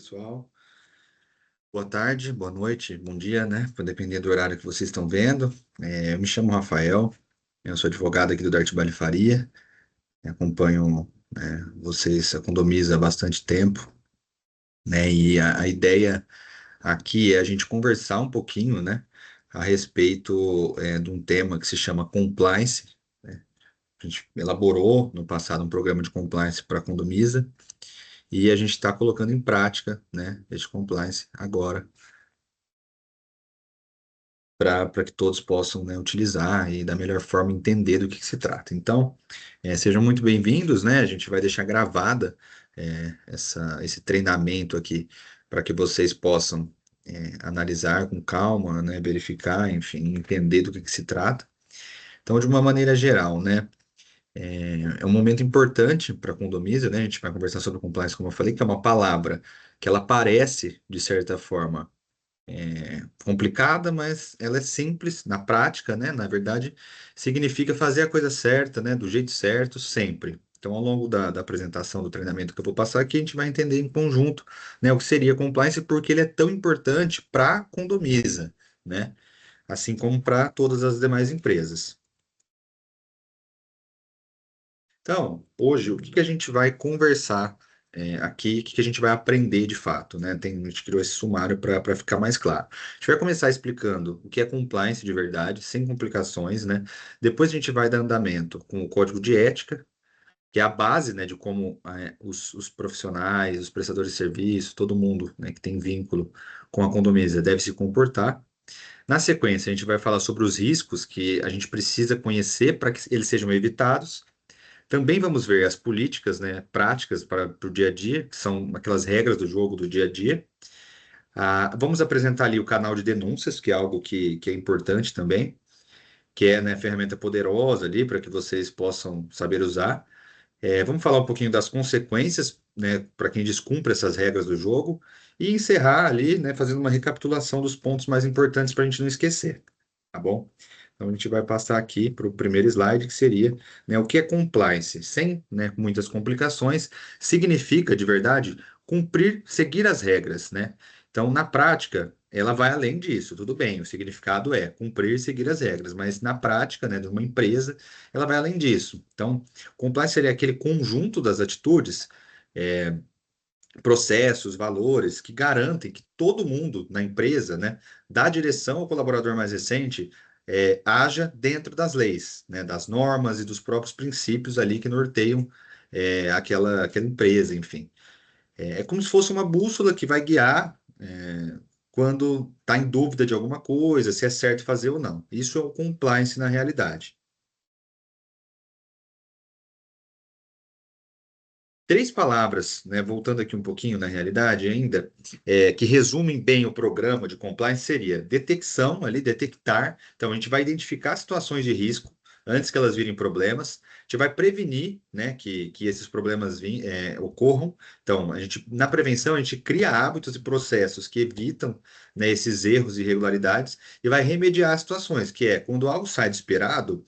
Pessoal, boa tarde, boa noite, bom dia, né? Dependendo do horário que vocês estão vendo. Eu me chamo Rafael, eu sou advogado aqui do Dart Vale Faria, acompanho, vocês, a Condomisa há bastante tempo, né? E a ideia aqui é a gente conversar um pouquinho, né, a respeito, de um tema que se chama compliance, né? A gente elaborou no passado um programa de compliance para a Condomisa e a gente está colocando em prática, né, esse compliance agora para que todos possam, né, utilizar e da melhor forma entender do que se trata. Então, sejam muito bem-vindos, né? A gente vai deixar gravada esse treinamento aqui para que vocês possam analisar com calma, né, verificar, enfim, entender do que se trata. Então, de uma maneira geral, né, é um momento importante para a Condomisa, né? A gente vai conversar sobre compliance, como eu falei, que é uma palavra que ela parece, de certa forma, complicada, mas ela é simples na prática, né? Na verdade, significa fazer a coisa certa, né? Do jeito certo, sempre. Então, ao longo da apresentação do treinamento que eu vou passar aqui, a gente vai entender em conjunto, né, o que seria compliance e por que ele é tão importante para a Condomisa, né? Assim como para todas as demais empresas. Então, hoje, o que que a gente vai conversar aqui, o que que a gente vai aprender de fato, né? A gente criou esse sumário para ficar mais claro. A gente vai começar explicando o que é compliance de verdade, sem complicações, né? Depois a gente vai dar andamento com o código de ética, que é a base, né, de como os profissionais, os prestadores de serviço, todo mundo, né, que tem vínculo com a condomínio deve se comportar. Na sequência, a gente vai falar sobre os riscos que a gente precisa conhecer para que eles sejam evitados. Também vamos ver as políticas, né, práticas para o dia a dia, que são aquelas regras do jogo do dia a dia. Vamos apresentar ali o canal de denúncias, que é algo que é importante também, que é, né, ferramenta poderosa ali para que vocês possam saber usar. Vamos falar um pouquinho das consequências, né, para quem descumpre essas regras do jogo e encerrar ali, né, fazendo uma recapitulação dos pontos mais importantes para a gente não esquecer, tá bom? Então a gente vai passar aqui para o primeiro slide, que seria, né, o que é compliance, sem, né, muitas complicações, significa de verdade cumprir, seguir as regras, né? Então na prática ela vai além disso, tudo bem, o significado é cumprir e seguir as regras, mas na prática, né, de uma empresa, ela vai além disso. Então, compliance seria aquele conjunto das atitudes, é, processos, valores que garantem que todo mundo na empresa, né, da direção ao colaborador mais recente, haja dentro das leis, né, das normas e dos próprios princípios ali que norteiam aquela empresa, enfim. É como se fosse uma bússola que vai guiar quando está em dúvida de alguma coisa, se é certo fazer ou não. Isso é o compliance na realidade. Três palavras, né, voltando aqui um pouquinho na realidade ainda, que resumem bem o programa de compliance seria detecção, ali, detectar. Então, a gente vai identificar situações de risco antes que elas virem problemas. A gente vai prevenir, né, que esses problemas ocorram. Então, na prevenção, a gente cria hábitos e processos que evitam, né, esses erros e irregularidades e vai remediar as situações, que é quando algo sai do esperado,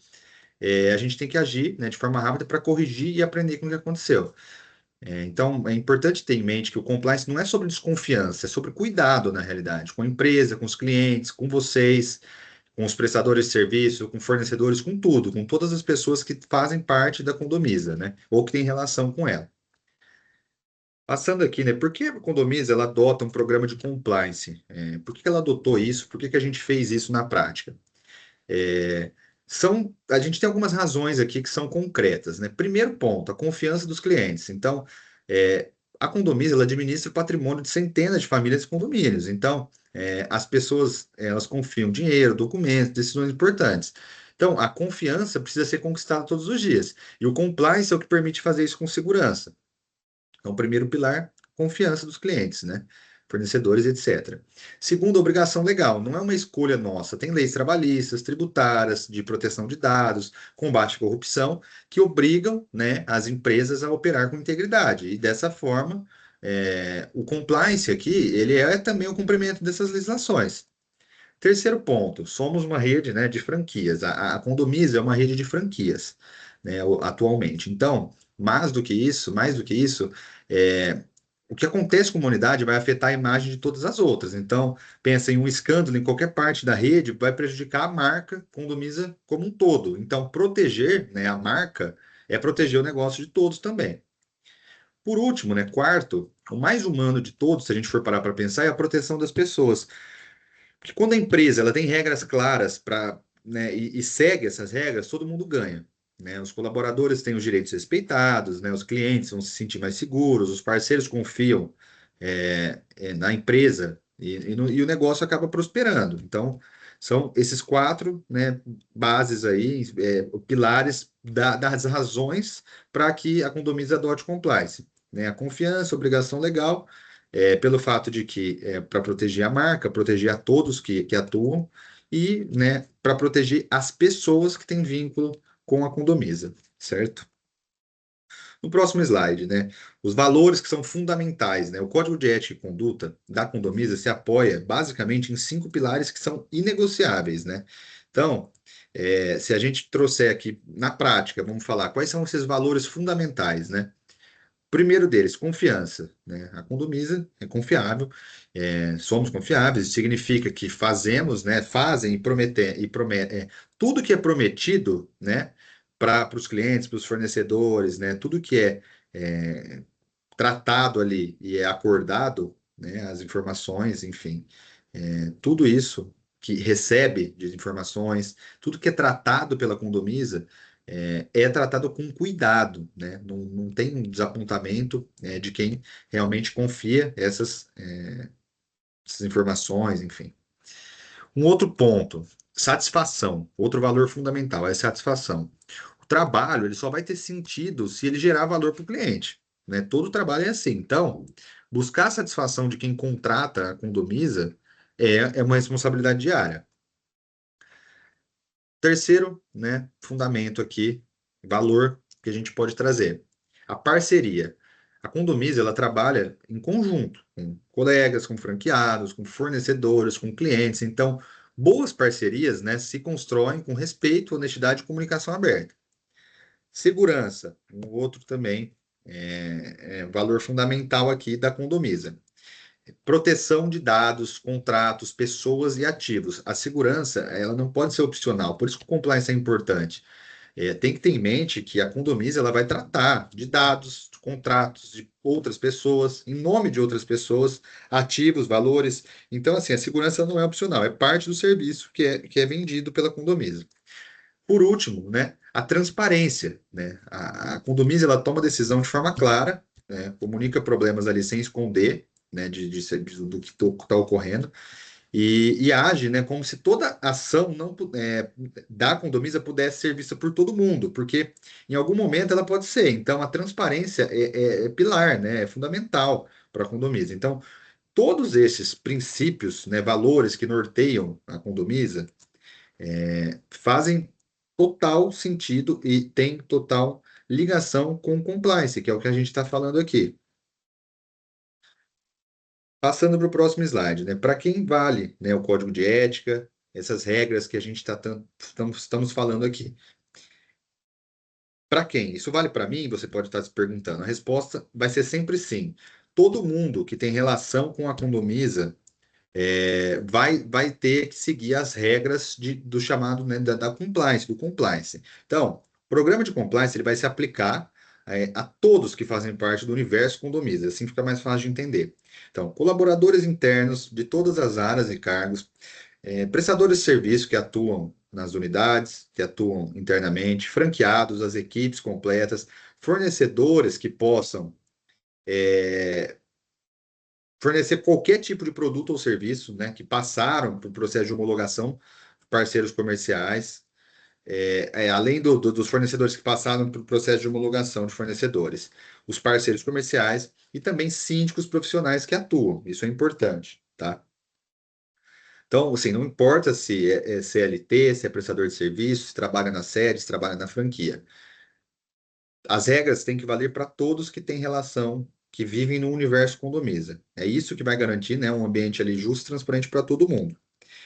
a gente tem que agir, né, de forma rápida para corrigir e aprender com o que aconteceu. Então, é importante ter em mente que o compliance não é sobre desconfiança, é sobre cuidado, na realidade, com a empresa, com os clientes, com vocês, com os prestadores de serviço, com fornecedores, com tudo, com todas as pessoas que fazem parte da Condomisa, né? Ou que têm relação com ela. Passando aqui, né? Por que a Condomisa ela adota um programa de compliance? Por que ela adotou isso? Por que a gente fez isso na prática? É, a gente tem algumas razões aqui que são concretas, né? Primeiro ponto, a confiança dos clientes. Então, a Condomínio, ela administra o patrimônio de centenas de famílias e condomínios. Então, as pessoas, elas confiam dinheiro, documentos, decisões importantes. Então, a confiança precisa ser conquistada todos os dias. E o compliance é o que permite fazer isso com segurança. Então, o primeiro pilar, confiança dos clientes, né? Fornecedores, etc. Segundo, obrigação legal. Não é uma escolha nossa. Tem leis trabalhistas, tributárias, de proteção de dados, combate à corrupção, que obrigam, né, as empresas a operar com integridade. E dessa forma, o compliance aqui, ele é também o cumprimento dessas legislações. Terceiro ponto, somos uma rede, né, de franquias. A Condomisa é uma rede de franquias, né, atualmente. Então, mais do que isso, é, o que acontece com uma unidade vai afetar a imagem de todas as outras. Então, pensa em um escândalo em qualquer parte da rede, vai prejudicar a marca Condomisa como um todo. Então, proteger, né, a marca é proteger o negócio de todos também. Por último, né, quarto, o mais humano de todos, se a gente for parar para pensar, é a proteção das pessoas. Porque quando a empresa ela tem regras claras para, né, e segue essas regras, todo mundo ganha. Né? Os colaboradores têm os direitos respeitados, né? Os clientes vão se sentir mais seguros, os parceiros confiam na empresa e o negócio acaba prosperando. Então, são esses quatro, né, bases aí, pilares das razões para que a Condomínio adote compliance. Né? A confiança, a obrigação legal pelo fato de que é para proteger a marca, proteger a todos que atuam e, né, para proteger as pessoas que têm vínculo com a Condomisa, certo? No próximo slide, né, os valores que são fundamentais, né, o Código de Ética e Conduta da Condomisa se apoia basicamente em cinco pilares que são inegociáveis, né? Então, se a gente trouxer aqui na prática, vamos falar quais são esses valores fundamentais, né? Primeiro deles, confiança, né? A Condomisa é confiável, somos confiáveis, isso significa que fazemos, né? Fazem e prometem, tudo que é prometido, né? Para os clientes, para os fornecedores, né? Tudo que é tratado ali e é acordado, né? As informações, enfim, tudo isso que recebe de informações, tudo que é tratado pela Condomisa é tratado com cuidado, né? Não tem um desapontamento de quem realmente confia essas informações, enfim. Um outro ponto, satisfação. Outro valor fundamental é a satisfação. O trabalho ele só vai ter sentido se ele gerar valor para o cliente, né? Todo trabalho é assim. Então, buscar a satisfação de quem contrata a Condomisa é uma responsabilidade diária. Terceiro, né, fundamento aqui, valor que a gente pode trazer. A parceria. A Condomisa, ela trabalha em conjunto, com colegas, com franqueados, com fornecedores, com clientes. Então, boas parcerias, né, se constroem com respeito, honestidade e comunicação aberta. Segurança, um outro também valor fundamental aqui da Condomisa. Proteção de dados, contratos, pessoas e ativos. A segurança, ela não pode ser opcional, por isso que o compliance é importante. Tem que ter em mente que a Condomisa ela vai tratar de dados, de contratos de outras pessoas, em nome de outras pessoas, ativos, valores. Então, assim, a segurança não é opcional, é parte do serviço que é vendido pela Condomisa. Por último, né, a transparência, né? A Condomínio ela toma decisão de forma clara, né, comunica problemas ali sem esconder, né, do que está ocorrendo e age, né, como se toda ação não, da Condomisa pudesse ser vista por todo mundo, porque em algum momento ela pode ser. Então, a transparência é pilar, né, é fundamental para a Condomisa. Então, todos esses princípios, né, valores que norteiam a Condomisa, fazem total sentido e têm total ligação com compliance, que é o que a gente está falando aqui. Passando para o próximo slide, né? Para quem vale, né, o código de ética, essas regras que a gente estamos falando aqui. Para quem? Isso vale para mim? Você pode estar se perguntando. A resposta vai ser sempre sim. Todo mundo que tem relação com a Condomisa vai ter que seguir as regras do chamado, né, da compliance, do compliance. Então, o programa de compliance ele vai se aplicar a todos que fazem parte do universo Condomisa, assim fica mais fácil de entender. Então, colaboradores internos de todas as áreas e cargos, prestadores de serviço que atuam nas unidades, que atuam internamente, franqueados, as equipes completas, fornecedores que possam fornecer qualquer tipo de produto ou serviço, né, que passaram por processo de homologação, parceiros comerciais, além dos fornecedores que passaram por processo de homologação de fornecedores, os parceiros comerciais e também síndicos profissionais que atuam. Isso é importante, tá? Então, assim, não importa se é CLT, se é prestador de serviço, se trabalha na sede, se trabalha na franquia. As regras têm que valer para todos que têm relação, que vivem no universo Condomisa. É isso que vai garantir, né, um ambiente ali justo e transparente para todo mundo.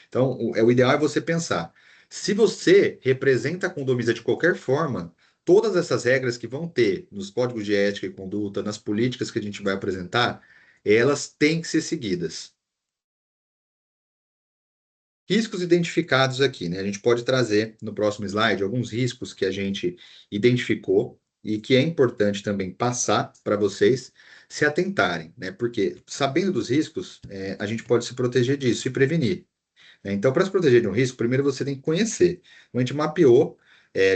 Então, o ideal é você pensar, se você representa a Condomisa de qualquer forma, todas essas regras que vão ter nos códigos de ética e conduta, nas políticas que a gente vai apresentar, elas têm que ser seguidas. Riscos identificados aqui, né? A gente pode trazer no próximo slide alguns riscos que a gente identificou e que é importante também passar para vocês se atentarem, né? Porque sabendo dos riscos, a gente pode se proteger disso e prevenir, né? Então, para se proteger de um risco, primeiro você tem que conhecer. Então, a gente mapeou,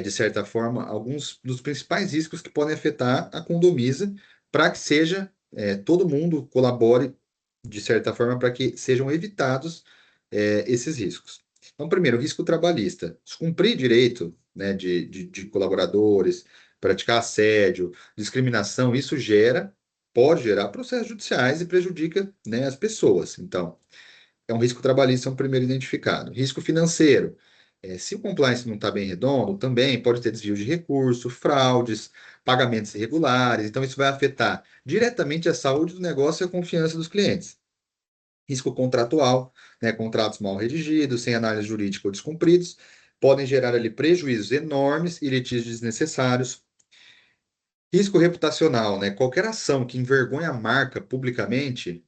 de certa forma, alguns dos principais riscos que podem afetar a condomisa para que seja, todo mundo colabore, de certa forma, para que sejam evitados, esses riscos. Então, primeiro, risco trabalhista. Descumprir direito, né, de colaboradores, praticar assédio, discriminação, isso pode gerar processos judiciais e prejudica, né, as pessoas. Então, é um risco trabalhista, é um primeiro identificado. Risco financeiro. Se o compliance não está bem redondo, também pode ter desvio de recurso, fraudes, pagamentos irregulares. Então, isso vai afetar diretamente a saúde do negócio e a confiança dos clientes. Risco contratual, né, contratos mal redigidos, sem análise jurídica ou descumpridos, podem gerar ali prejuízos enormes e litígios desnecessários. Risco reputacional, né? Qualquer ação que envergonhe a marca publicamente,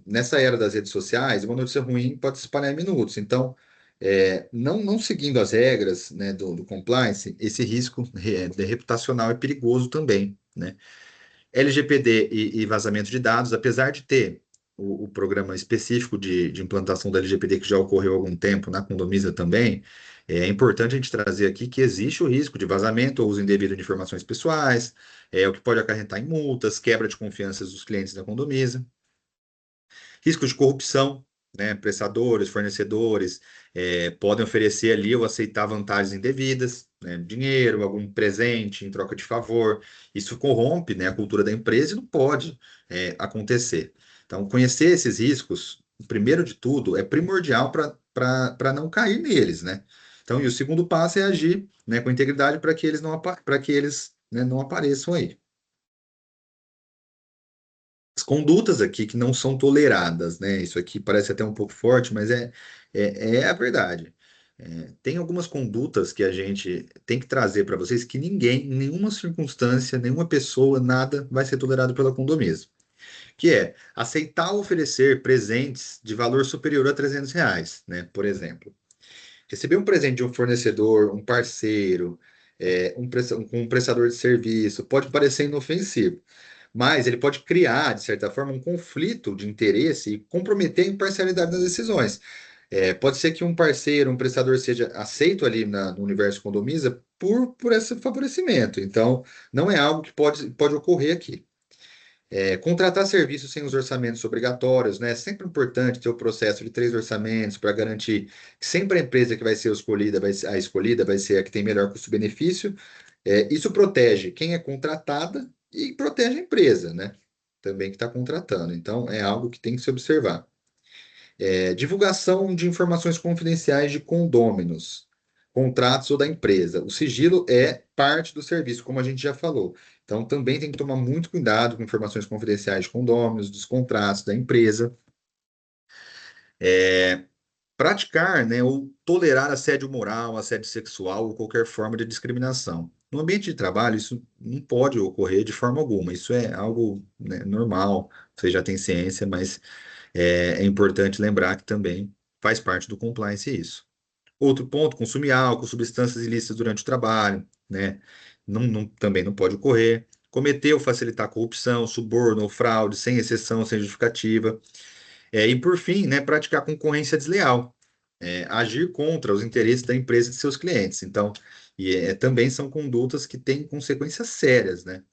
nessa era das redes sociais, uma notícia ruim pode se espalhar em minutos. Então, não seguindo as regras, né, do compliance, esse risco reputacional é perigoso também, né? LGPD e vazamento de dados, apesar de ter o programa específico de implantação da LGPD que já ocorreu há algum tempo na Condomisa também, é importante a gente trazer aqui que existe o risco de vazamento ou uso indevido de informações pessoais, o que pode acarretar em multas, quebra de confiança dos clientes da Condomisa. Risco de corrupção, né? Prestadores, fornecedores, podem oferecer ali ou aceitar vantagens indevidas, né? Dinheiro, algum presente em troca de favor. Isso corrompe, né, a cultura da empresa e não pode, acontecer. Então, conhecer esses riscos, primeiro de tudo, é primordial para não cair neles, né? Então, e o segundo passo é agir, né, com integridade para que eles para que eles, né, não apareçam aí. As condutas aqui que não são toleradas, né? Isso aqui parece até um pouco forte, mas é a verdade. Tem algumas condutas que a gente tem que trazer para vocês que ninguém, em nenhuma circunstância, nenhuma pessoa, nada vai ser tolerado pela condomínio. Que é aceitar oferecer presentes de valor superior a R$ 300, né? Por exemplo. Receber um presente de um fornecedor, um parceiro, um prestador de serviço, pode parecer inofensivo, mas ele pode criar, de certa forma, um conflito de interesse e comprometer a imparcialidade das decisões. Pode ser que um parceiro, um prestador seja aceito ali no universo Condomisa por esse favorecimento. Então, não é algo que pode ocorrer aqui. Contratar serviços sem os orçamentos obrigatórios, né? É sempre importante ter o processo de 3 orçamentos para garantir que sempre a empresa que vai ser a escolhida vai ser a que tem melhor custo-benefício. Isso protege quem é contratada e protege a empresa, né? Também que está contratando. Então, é algo que tem que se observar. Divulgação de informações confidenciais de condôminos, contratos ou da empresa. O sigilo é parte do serviço, como a gente já falou. Então, também tem que tomar muito cuidado com informações confidenciais de condôminos, dos contratos da empresa. Praticar, né, ou tolerar assédio moral, assédio sexual ou qualquer forma de discriminação. No ambiente de trabalho, isso não pode ocorrer de forma alguma. Isso é algo, né, normal, você já tem ciência, mas é importante lembrar que também faz parte do compliance isso. Outro ponto, consumir álcool, substâncias ilícitas durante o trabalho, né? Também não pode ocorrer. Cometer ou facilitar corrupção, suborno ou fraude, sem exceção, sem justificativa. E por fim, né, praticar concorrência desleal. Agir contra os interesses da empresa e de seus clientes. Então, também são condutas que têm consequências sérias, né?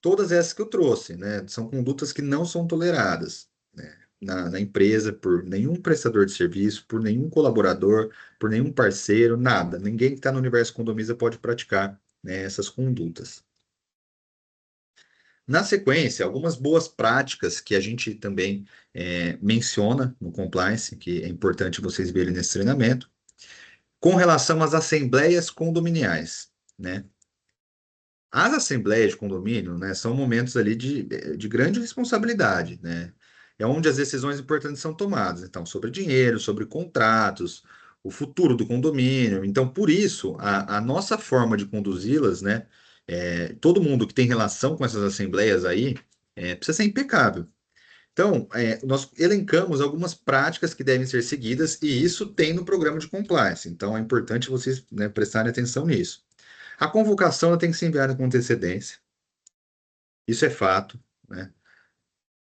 Todas essas que eu trouxe, né, são condutas que não são toleradas, né, na empresa, por nenhum prestador de serviço, por nenhum colaborador, por nenhum parceiro, nada. Ninguém que está no universo condomínio pode praticar, né, essas condutas. Na sequência, algumas boas práticas que a gente também menciona no compliance, que é importante vocês verem nesse treinamento, com relação às assembleias condominiais, né? As assembleias de condomínio, né, são momentos ali de grande responsabilidade, né? É onde as decisões importantes são tomadas. Então, sobre dinheiro, sobre contratos, o futuro do condomínio. Então, por isso, a nossa forma de conduzi-las, né? Todo mundo que tem relação com essas assembleias aí, precisa ser impecável. Então, nós elencamos algumas práticas que devem ser seguidas e isso tem no programa de compliance. Então, é importante vocês, né, prestarem atenção nisso. A convocação ela tem que ser enviada com antecedência, isso é fato, né?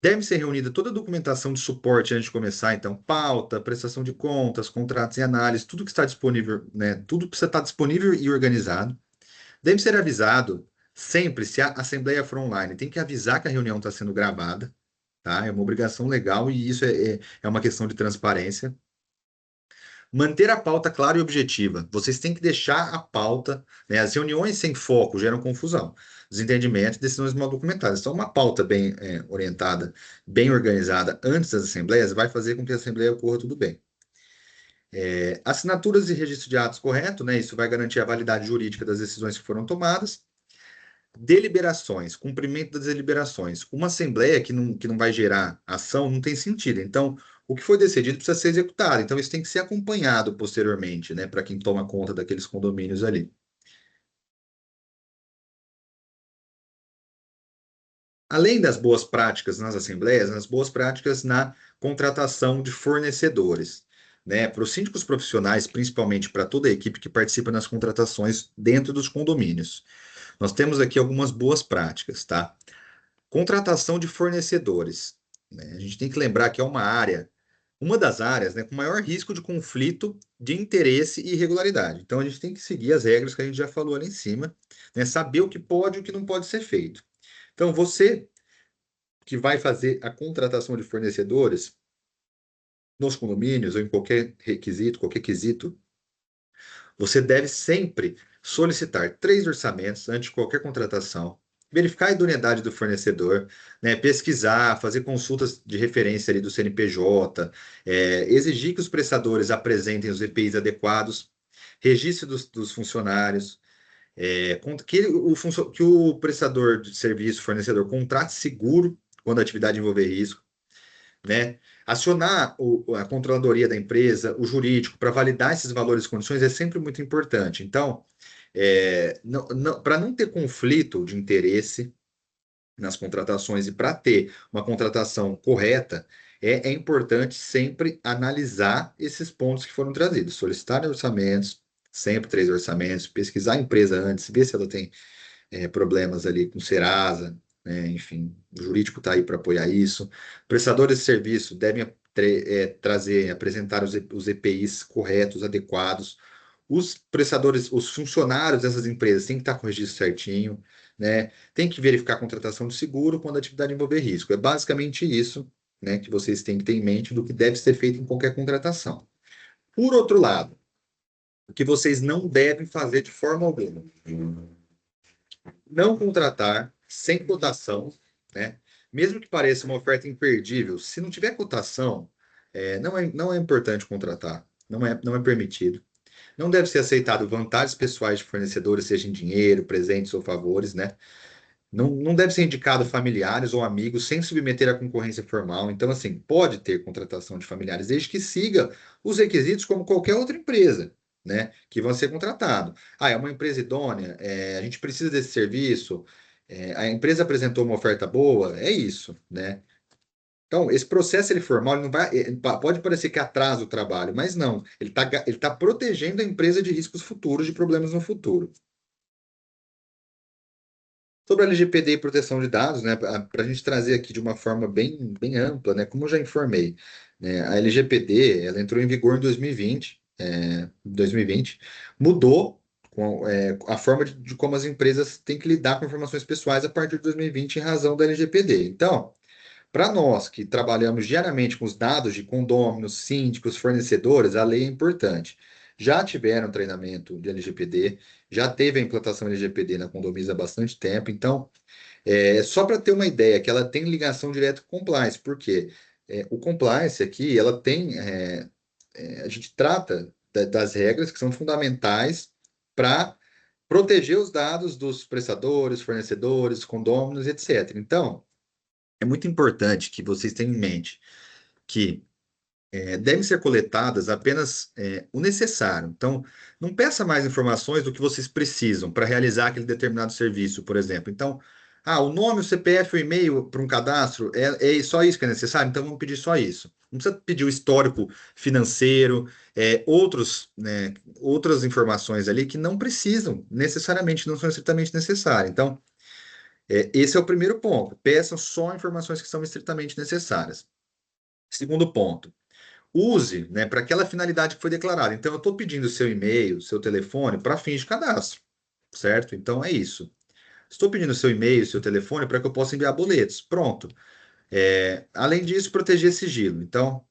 Deve ser reunida toda a documentação de suporte antes de começar, então, pauta, prestação de contas, contratos e análise, tudo que está disponível, né? Tudo precisa estar disponível e organizado. Deve ser avisado sempre, se a assembleia for online, tem que avisar que a reunião está sendo gravada, tá? É uma obrigação legal e isso é uma questão de transparência. Manter a pauta clara e objetiva. Vocês têm que deixar a pauta, né? As reuniões sem foco geram confusão, desentendimentos, decisões mal documentadas. Então, uma pauta bem orientada, bem organizada antes das assembleias vai fazer com que a assembleia ocorra tudo bem. Assinaturas e registro de atos correto, né? Isso vai garantir a validade jurídica das decisões que foram tomadas. Deliberações, cumprimento das deliberações. Uma assembleia que não vai gerar ação não tem sentido. Então, o que foi decidido precisa ser executado. Então, isso tem que ser acompanhado posteriormente, né, para quem toma conta daqueles condomínios ali. Além das boas práticas nas assembleias, as boas práticas na contratação de fornecedores, né, para os síndicos profissionais, principalmente para toda a equipe que participa nas contratações dentro dos condomínios. Nós temos aqui algumas boas práticas, tá? Contratação de fornecedores, né? A gente tem que lembrar que é uma das áreas, né, com maior risco de conflito de interesse e irregularidade. Então a gente tem que seguir as regras que a gente já falou ali em cima, né, saber o que pode e o que não pode ser feito. Então você que vai fazer a contratação de fornecedores nos condomínios ou em qualquer requisito, qualquer quesito, você deve sempre solicitar 3 orçamentos antes de qualquer contratação, verificar a idoneidade do fornecedor, né, pesquisar, fazer consultas de referência ali do CNPJ, exigir que os prestadores apresentem os EPIs adequados, registro dos funcionários, que o prestador de serviço, fornecedor, contrate seguro quando a atividade envolver risco, né? Acionar a controladoria da empresa, o jurídico, para validar esses valores e condições é sempre muito importante. Então, para não ter conflito de interesse nas contratações e para ter uma contratação correta, é importante sempre analisar esses pontos que foram trazidos, solicitar orçamentos, sempre 3 orçamentos, pesquisar a empresa antes, ver se ela tem problemas ali com Serasa, né? Enfim, o jurídico está aí para apoiar isso. Prestadores de serviço devem trazer, apresentar os EPIs corretos, adequados. Os prestadores, os funcionários dessas empresas têm que estar com o registro certinho, né? Tem que verificar a contratação de seguro quando a atividade envolver risco. É basicamente isso, né, que vocês têm que ter em mente do que deve ser feito em qualquer contratação. Por outro lado, o que vocês não devem fazer de forma alguma não contratar sem cotação, né? Mesmo que pareça uma oferta imperdível, se não tiver cotação, não é importante contratar, não é permitido. Não deve ser aceitado vantagens pessoais de fornecedores, seja em dinheiro, presentes ou favores, né? Não deve ser indicado familiares ou amigos sem submeter à concorrência formal. Então, assim, pode ter contratação de familiares, desde que siga os requisitos como qualquer outra empresa, né? Que vão ser contratados. Ah, é uma empresa idônea, a gente precisa desse serviço, a empresa apresentou uma oferta boa, é isso, né? Então, esse processo ele formal, ele não vai, pode parecer que atrasa o trabalho, mas não. Ele tá protegendo a empresa de riscos futuros, de problemas no futuro. Sobre a LGPD e proteção de dados, né, para a gente trazer aqui de uma forma bem ampla, né, como eu já informei, né, a LGPD ela entrou em vigor em 2020, mudou a forma de como as empresas têm que lidar com informações pessoais a partir de 2020 em razão da LGPD. Então, para nós que trabalhamos diariamente com os dados de condôminos, síndicos, fornecedores, a lei é importante. Já tiveram treinamento de LGPD, já teve a implantação LGPD na Condomisa há bastante tempo, então, só para ter uma ideia, que ela tem ligação direta com o compliance, porque o compliance aqui, ela tem, a gente trata das regras que são fundamentais para proteger os dados dos prestadores, fornecedores, condôminos, etc. Então, é muito importante que vocês tenham em mente que devem ser coletadas apenas o necessário. Então, não peça mais informações do que vocês precisam para realizar aquele determinado serviço, por exemplo. Então, o nome, o CPF, o e-mail para um cadastro, é só isso que é necessário? Então, vamos pedir só isso. Não precisa pedir o histórico financeiro, outras informações ali que não precisam necessariamente, não são estritamente necessárias. Então, esse é o primeiro ponto. Peçam só informações que são estritamente necessárias. Segundo ponto. Use, né, para aquela finalidade que foi declarada. Então, eu estou pedindo seu e-mail, seu telefone para fins de cadastro, certo? Então, é isso. Estou pedindo seu e-mail, seu telefone para que eu possa enviar boletos. Pronto. Além disso, proteger sigilo. Então,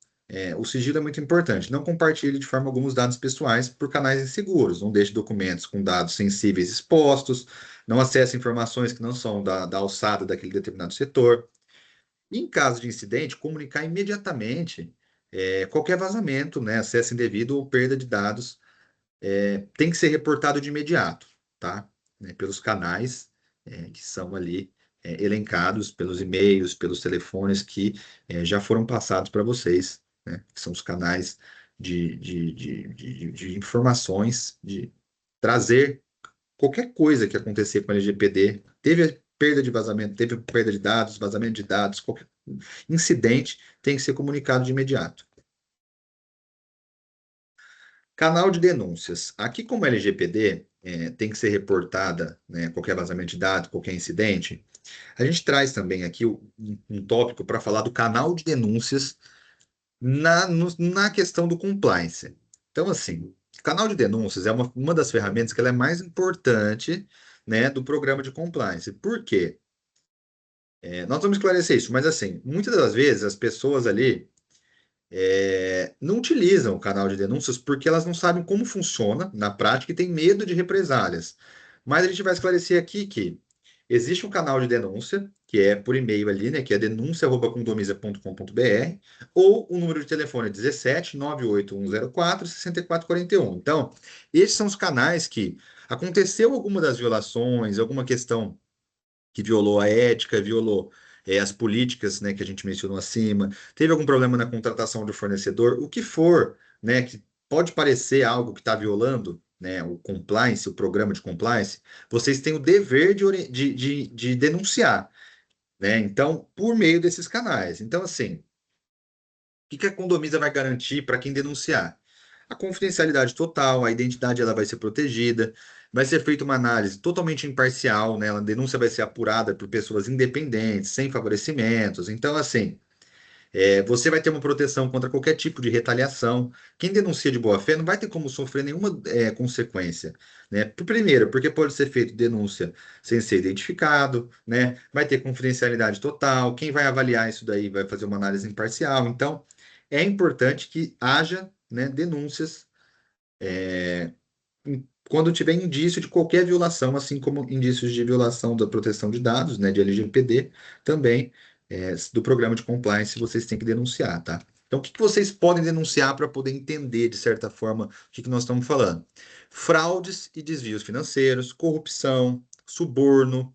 o sigilo é muito importante. Não compartilhe de forma alguma os dados pessoais por canais inseguros. Não deixe documentos com dados sensíveis expostos. Não acesse informações que não são da alçada daquele determinado setor. Em caso de incidente, comunicar imediatamente qualquer vazamento, né, acesso indevido ou perda de dados tem que ser reportado de imediato, tá? Pelos canais que são ali elencados, pelos e-mails, pelos telefones que já foram passados para vocês, né? Que são os canais de informações, de trazer qualquer coisa que acontecer com o LGPD. Teve perda de vazamento, teve perda de dados, vazamento de dados, qualquer incidente tem que ser comunicado de imediato. Canal de denúncias. Aqui, como LGPD, tem que ser reportada, né, qualquer vazamento de dados, qualquer incidente, a gente traz também aqui um tópico para falar do canal de denúncias na questão do compliance. Então, assim, canal de denúncias é uma das ferramentas que ela é mais importante, né, do programa de compliance. Por quê? Nós vamos esclarecer isso, mas assim, muitas das vezes as pessoas ali não utilizam o canal de denúncias porque elas não sabem como funciona na prática e têm medo de represálias. Mas a gente vai esclarecer aqui que existe um canal de denúncia, que é por e-mail ali, né, que é denúncia@condomisia.com.br, ou o número de telefone é 17 98104 6441. Então, esses são os canais que aconteceu alguma das violações, alguma questão que violou a ética, violou as políticas, né, que a gente mencionou acima, teve algum problema na contratação do fornecedor, o que for, né, que pode parecer algo que está violando, né, o compliance, o programa de compliance, vocês têm o dever de denunciar, né? Então, por meio desses canais. Então, assim, que a Condomisa vai garantir para quem denunciar? A confidencialidade total, a identidade ela vai ser protegida, vai ser feita uma análise totalmente imparcial, né? A denúncia vai ser apurada por pessoas independentes, sem favorecimentos. Então, assim, você vai ter uma proteção contra qualquer tipo de retaliação. Quem denuncia de boa fé não vai ter como sofrer nenhuma consequência, né? Primeiro, porque pode ser feito denúncia sem ser identificado, né? Vai ter confidencialidade total. Quem vai avaliar isso daí vai fazer uma análise imparcial. Então, é importante que haja, né, denúncias quando tiver indício de qualquer violação, assim como indícios de violação da proteção de dados, né, de LGPD, também do programa de compliance vocês têm que denunciar, tá? Então, o que que vocês podem denunciar para poder entender, de certa forma, o que que nós estamos falando? Fraudes e desvios financeiros, corrupção, suborno,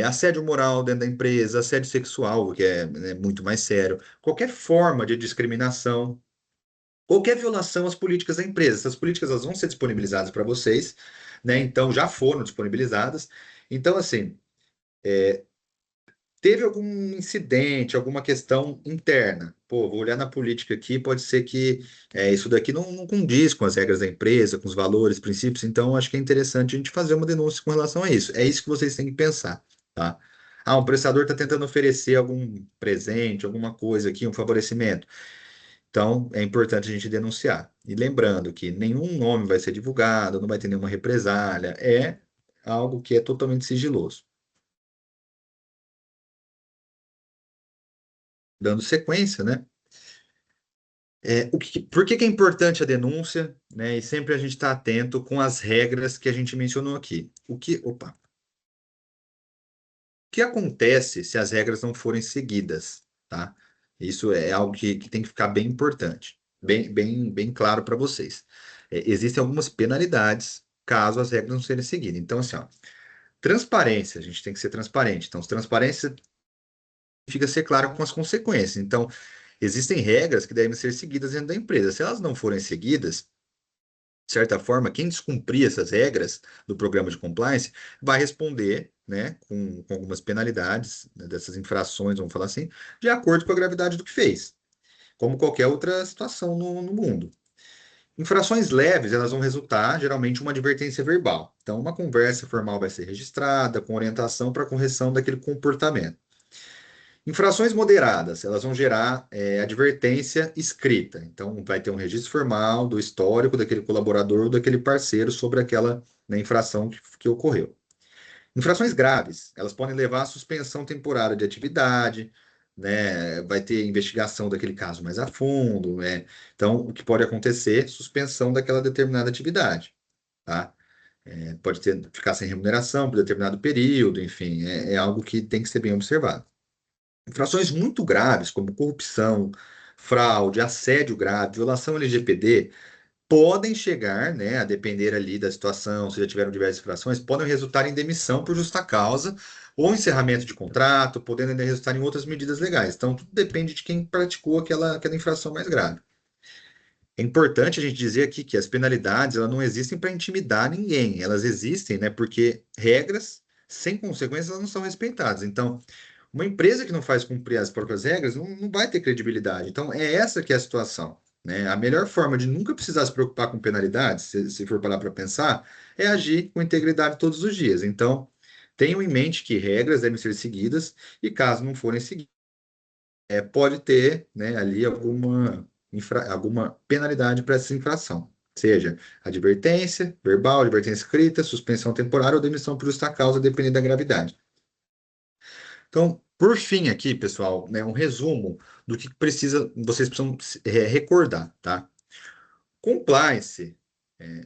assédio moral dentro da empresa, assédio sexual, que é, né, muito mais sério, qualquer forma de discriminação, qualquer violação às políticas da empresa. Essas políticas elas vão ser disponibilizadas para vocês, né? Então já foram disponibilizadas. Então, assim, teve algum incidente, alguma questão interna. Pô, vou olhar na política aqui, pode ser que isso daqui não condiz com as regras da empresa, com os valores, princípios, então acho que é interessante a gente fazer uma denúncia com relação a isso. É isso que vocês têm que pensar, tá? Um prestador está tentando oferecer algum presente, alguma coisa aqui, um favorecimento. Então, é importante a gente denunciar. E lembrando que nenhum nome vai ser divulgado, não vai ter nenhuma represália, é algo que é totalmente sigiloso. Dando sequência, né? Por que que é importante a denúncia, né? E sempre a gente está atento com as regras que a gente mencionou aqui. O que acontece se as regras não forem seguidas, tá? Isso é algo que tem que ficar bem importante, bem claro para vocês. Existem algumas penalidades caso as regras não serem seguidas. Então, assim, ó, transparência, a gente tem que ser transparente. Então, transparência significa ser claro com as consequências. Então, Existem regras que devem ser seguidas dentro da empresa. Se elas não forem seguidas, de certa forma, quem descumprir essas regras do programa de compliance vai responder, né, com algumas penalidades, né, dessas infrações, vamos falar assim, de acordo com a gravidade do que fez, como qualquer outra situação no mundo. Infrações leves, elas vão resultar geralmente uma advertência verbal. Então, uma conversa formal vai ser registrada com orientação para correção daquele comportamento. Infrações moderadas, elas vão gerar advertência escrita. Então, vai ter um registro formal do histórico daquele colaborador ou daquele parceiro sobre aquela, né, infração que ocorreu. Infrações graves, elas podem levar à suspensão temporária de atividade, né? Vai ter investigação daquele caso mais a fundo, né? Então, o que pode acontecer? Suspensão daquela determinada atividade, tá? Pode ter, ficar sem remuneração por determinado período, enfim, é algo que tem que ser bem observado. Infrações muito graves, como corrupção, fraude, assédio grave, violação LGPD, podem chegar, né, a depender ali da situação, se já tiveram diversas infrações, podem resultar em demissão por justa causa ou encerramento de contrato, podendo ainda resultar em outras medidas legais. Então, tudo depende de quem praticou aquela infração mais grave. É importante a gente dizer aqui que as penalidades elas não existem para intimidar ninguém, elas existem, né, porque regras sem consequências elas não são respeitadas. Então, uma empresa que não faz cumprir as próprias regras não vai ter credibilidade. Então, é essa que é a situação, né? A melhor forma de nunca precisar se preocupar com penalidades, se for parar para pensar, é agir com integridade todos os dias. Então, tenham em mente que regras devem ser seguidas e, caso não forem seguidas, pode ter, né, ali alguma penalidade para essa infração. Seja advertência verbal, advertência escrita, suspensão temporária ou demissão por justa causa, dependendo da gravidade. Então, por fim aqui, pessoal, né, um resumo do que vocês precisam recordar, tá? Compliance,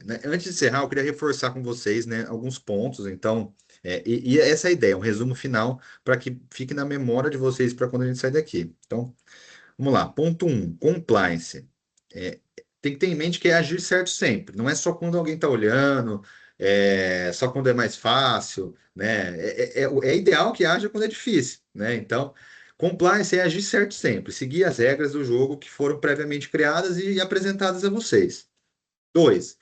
né, antes de encerrar, eu queria reforçar com vocês, né, alguns pontos, então, e essa é a ideia, um resumo final para que fique na memória de vocês para quando a gente sair daqui. Então, vamos lá. Ponto um, compliance. É, tem que ter em mente que é agir certo sempre. Não é só quando alguém está olhando, só quando é mais fácil, né? É ideal que haja quando é difícil, né? Então, compliance é agir certo sempre. Seguir as regras do jogo que foram previamente criadas e apresentadas a vocês. Dois,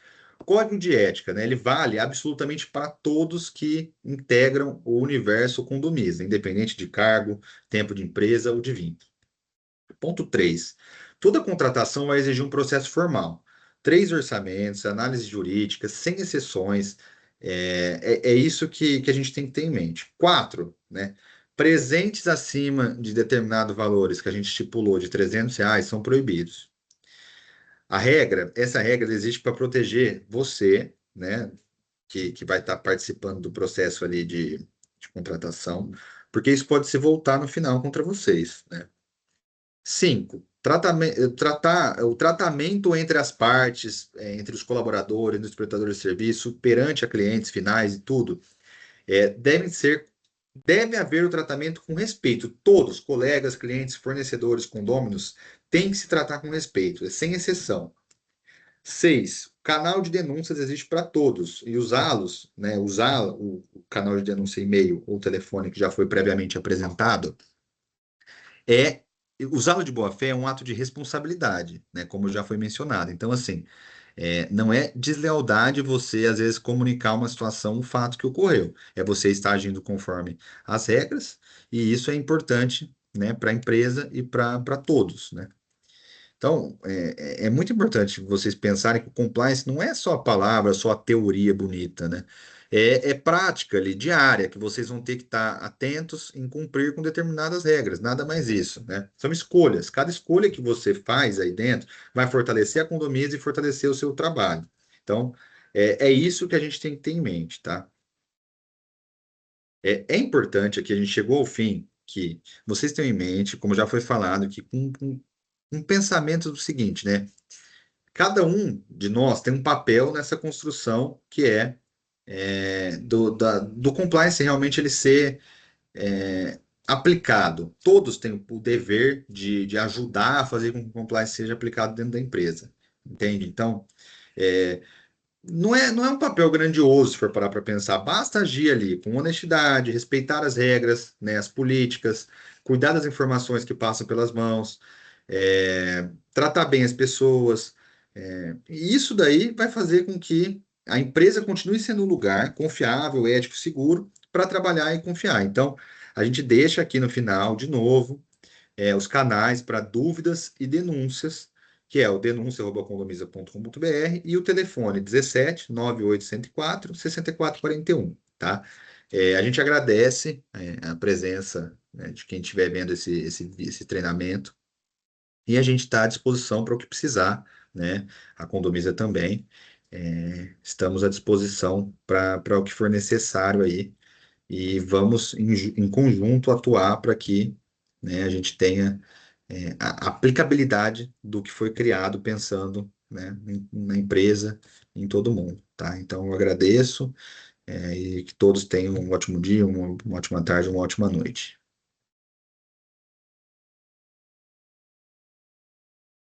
código de ética, né? Ele vale absolutamente para todos que integram o universo condomínio, independente de cargo, tempo de empresa ou de vínculo. Ponto 3. Toda contratação vai exigir um processo formal. Três orçamentos, análise jurídica, sem exceções. É isso que a gente tem que ter em mente. 4, né? Presentes acima de determinados valores que a gente estipulou de R$ 300 são proibidos. Essa regra existe para proteger você, né? Que vai estar participando do processo ali de contratação, porque isso pode se voltar no final contra vocês, né? 5. O tratamento entre as partes, entre os colaboradores, os prestadores de serviço, perante a clientes finais e tudo, devem ser, deve haver o tratamento com respeito. Todos, colegas, clientes, fornecedores, condôminos, têm que se tratar com respeito, sem exceção. 6. Canal de denúncias existe para todos e usá-los, né, usar o canal de denúncia e-mail ou telefone que já foi previamente apresentado, é usá-lo de boa fé é um ato de responsabilidade, né? Como já foi mencionado. Então, assim, não é deslealdade você, às vezes, comunicar uma situação, um fato que ocorreu. É você estar agindo conforme as regras, e isso é importante, né, para a empresa e para todos, né? Então, é muito importante vocês pensarem que o compliance não é só a palavra, só a teoria bonita, né? É prática ali, diária, que vocês vão ter que estar atentos em cumprir com determinadas regras, nada mais isso, né? São escolhas. Cada escolha que você faz aí dentro vai fortalecer a condomínio e fortalecer o seu trabalho. Então, é isso que a gente tem que ter em mente, tá? É importante aqui, a gente chegou ao fim, que vocês tenham em mente, como já foi falado, que com um pensamento do seguinte, né? Cada um de nós tem um papel nessa construção que do compliance realmente ele ser aplicado. Todos têm o dever de ajudar a fazer com que o compliance seja aplicado dentro da empresa, entende? Então, é, não é um papel grandioso, se for parar para pensar. Basta agir ali com honestidade, respeitar as regras, né, as políticas, cuidar das informações que passam pelas mãos, tratar bem as pessoas. E isso daí vai fazer com que a empresa continue sendo um lugar confiável, ético, seguro para trabalhar e confiar. Então, a gente deixa aqui no final, de novo, os canais para dúvidas e denúncias, que é o denúncia@condomisa.com.br e o telefone 17 9804 6441, tá? A gente agradece, a presença, né, de quem estiver vendo esse treinamento e a gente está à disposição para o que precisar, né? A Condomisa também. Estamos à disposição para o que for necessário aí e vamos em conjunto atuar para que, né, a gente tenha a aplicabilidade do que foi criado pensando, né, na empresa, em todo mundo, tá? Então, eu agradeço, e que todos tenham um ótimo dia, uma ótima tarde, uma ótima noite.